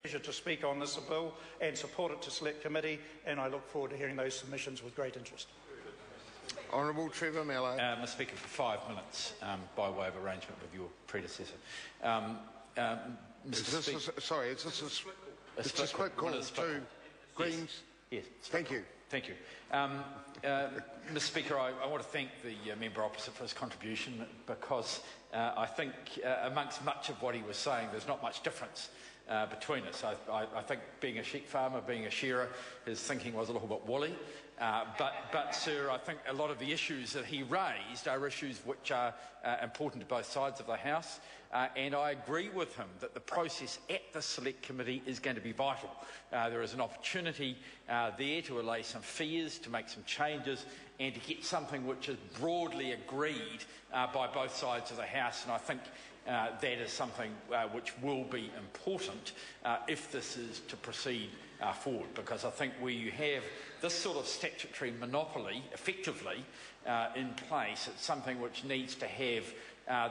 Pleasure to speak on this bill and support it to Select Committee, and I look forward to hearing those submissions with great interest. Honourable Trevor Mallow. Mr. Speaker, for 5 minutes, by way of arrangement with your predecessor. Sorry, is this a split call to Greens? Yes. Thank you. Thank you. Mr. Speaker, I want to thank the member opposite for his contribution, because I think amongst much of what he was saying, there's not much difference between us. I think being a sheep farmer, being a shearer, his thinking was a little bit woolly. But, sir, I think a lot of the issues that he raised are issues which are important to both sides of the House, and I agree with him that the process at the Select Committee is going to be vital. There is an opportunity there to allay some fears, to make some changes, and to get something which is broadly agreed by both sides of the House, and I think that is something which will be important if this is to proceed forward, because I think where you have this sort of statutory monopoly effectively in place, it's something which needs to have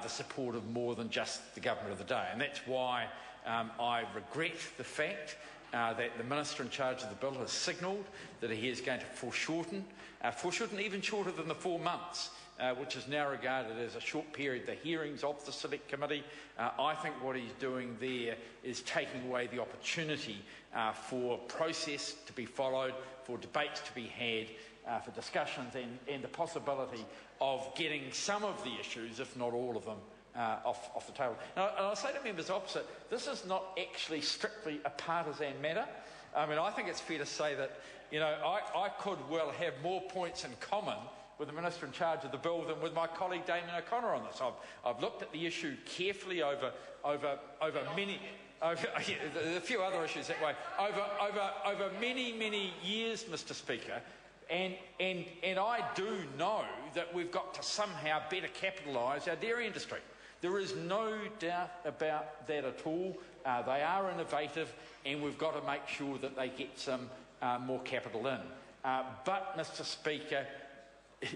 the support of more than just the government of the day, and that's why I regret the fact that the Minister in charge of the bill has signalled that he is going to foreshorten even shorter than the 4 months, which is now regarded as a short period, the hearings of the Select Committee. I think what he's doing there is taking away the opportunity for process to be followed, for debates to be had, for discussions and the possibility of getting some of the issues, if not all of them, off the table. And I'll say to members opposite, this is not actually strictly a partisan matter. I mean, I think it's fair to say that, you know, I could well have more points in common with the Minister in charge of the bill than with my colleague Damien O'Connor on this. I've looked at the issue carefully over many, a few other issues that way, over many years, Mr. Speaker, and I do know that we've got to somehow better capitalise our dairy industry. There is no doubt about that at all. They are innovative, and we've got to make sure that they get some more capital in. But, Mr. Speaker,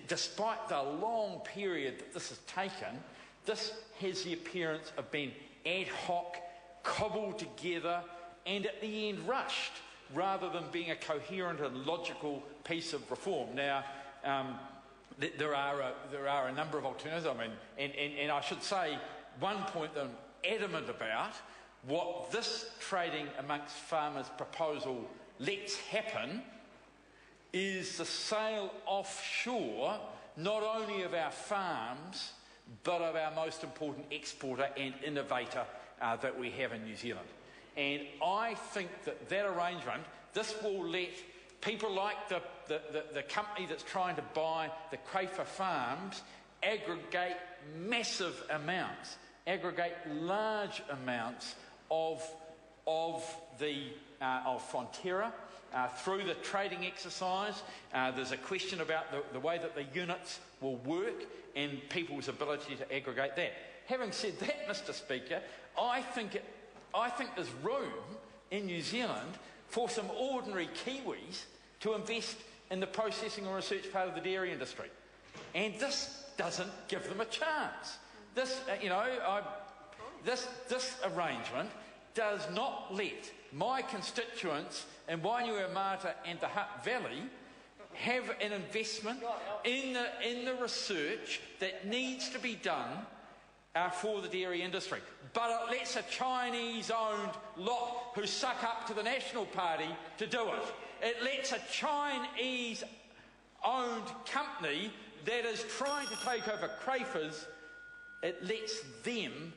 despite the long period that this has taken, this has the appearance of being ad hoc, cobbled together, and at the end rushed, rather than being a coherent and logical piece of reform. Now, there are a number of alternatives. I mean, and I should say one point that I'm adamant about: what this trading amongst farmers proposal lets happen is the sale offshore not only of our farms but of our most important exporter and innovator that we have in New Zealand. And I think that arrangement, this will let people like the company that's trying to buy the Crayfer farms aggregate massive amounts, aggregate large amounts of Fonterra through the trading exercise. There's a question about the way that the units will work and people's ability to aggregate that. Having said that, Mr. Speaker, I think there's room in New Zealand for some ordinary Kiwis to invest in the processing and research part of the dairy industry, and this doesn't give them a chance. This arrangement does not let my constituents in Wainuiomata and the Hutt Valley have an investment in the research that needs to be done for the dairy industry. But it lets a Chinese-owned lot who suck up to the National Party to do it. It lets a Chinese-owned company that is trying to take over Crayfers, it lets them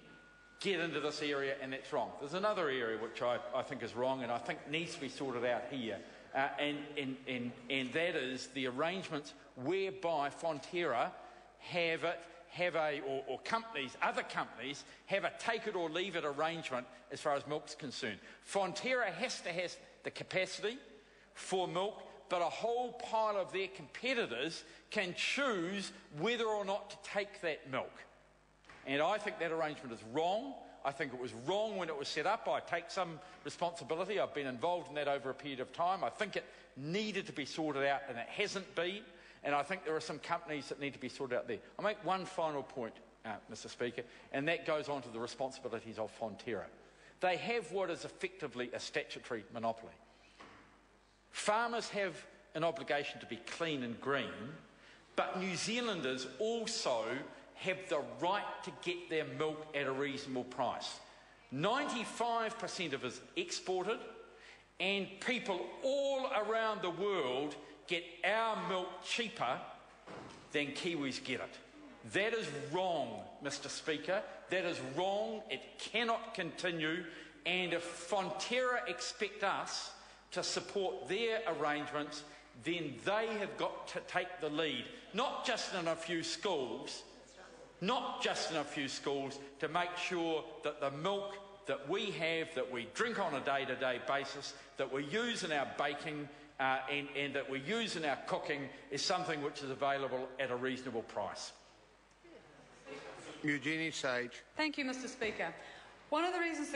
get into this area, and that's wrong. There's another area which I think is wrong and I think needs to be sorted out here, and that is the arrangements whereby Fonterra or companies, other companies, have a take it or leave it arrangement as far as milk's concerned. Fonterra has to have the capacity for milk, but a whole pile of their competitors can choose whether or not to take that milk. And I think that arrangement is wrong. I think it was wrong when it was set up. I take some responsibility. I've been involved in that over a period of time. I think it needed to be sorted out, and it hasn't been. And I think there are some companies that need to be sorted out there. I'll make one final point, Mr. Speaker, and that goes on to the responsibilities of Fonterra. They have what is effectively a statutory monopoly. Farmers have an obligation to be clean and green, but New Zealanders also have the right to get their milk at a reasonable price. 95% of it is exported, and people all around the world get our milk cheaper than Kiwis get it. That is wrong, Mr. Speaker. That is wrong. It cannot continue. And if Fonterra expect us to support their arrangements, then they have got to take the lead, not just in a few schools, to make sure that the milk that we have, that we drink on a day-to-day basis, that we use in our baking and that we use in our cooking is something which is available at a reasonable price. Eugenie Sage. Thank you, Mr. Speaker. One of the reasons